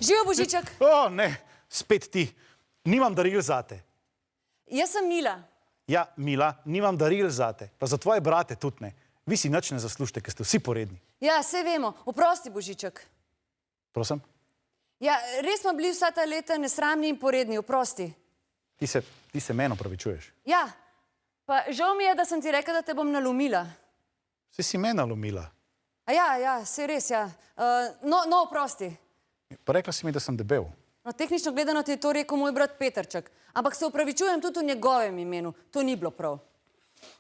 Živijo, Božiček. O, ne, spet ti. Nimam daril zate. Jaz sem Mila. Ja, Mila, nimam daril zate. Pa za tvoje brate tudi ne. Vi si nič ne zaslužite, ker ste vsi poredni. Ja, saj vemo. Oprosti, Božiček. Prosim? Ja, res smo bili vsa ta leta nesramni in poredni. Oprosti. Ti se meni opravičuješ. Ja, pa žal mi je, da sem ti rekla, da te bom nalomila. Saj si mene nalomila. A ja, saj res, ja. No, oprosti. Pa rekla si mi, da sem debel. No, tehnično gledano ti je to rekel moj brat Petrček. Ampak se opravičujem tudi v njegovem imenu. To ni bilo prav.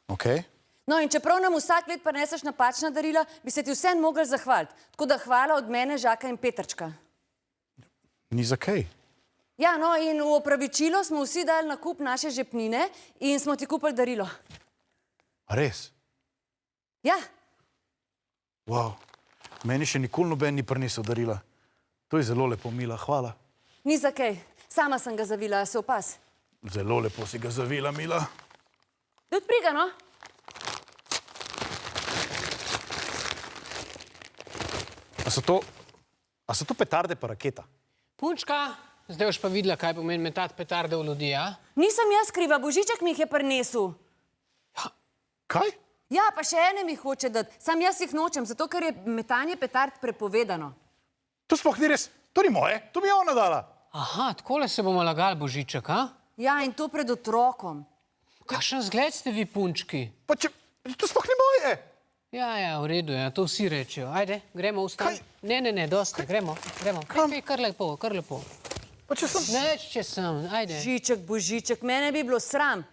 Okej. No, in čeprav nam vsak let prineseš napačna darila, bi se ti vseeno mogli zahvaliti. Tako da hvala od mene, Žaka in Petrčka. Ni za kaj. Ja, no, in v opravičilo smo vsi dali na kup naše žepnine in smo ti kupili darilo. A res? Ja. Wow. Meni še nikoli noben ni prinesel darila. To je zelo lepo, Mila, hvala. Ni za kaj. Sama sem ga zavila, se opaz. Zelo lepo si ga zavila, Mila. Odpri ga, no? A so to petarde pa raketa? Punčka, zdaj boš pa videla, kaj pomeni metati petarde v ljudi, a? Nisem jaz kriva, Božiček mi jih je prinesel. Kaj? Ja, pa še ene mi hoče dati. Sam jaz jih nočem, zato ker je metanje petard prepovedano. To sploh ni res. To ni moje. To mi je ona dala. Aha, takole se bomo lagali, Božiček, a? Ja, in to pred otrokom. Kakšen zgled ste vi, punčki? Pa če... To sploh ni moje. Ja, v redu, ja, to vsi rečejo. Ajde, gremo v stan. Ne, dosti, gremo. Pej, kar lepo. Pa če sem... Neč, če sem, ajde. Božiček, mene bi bilo sram.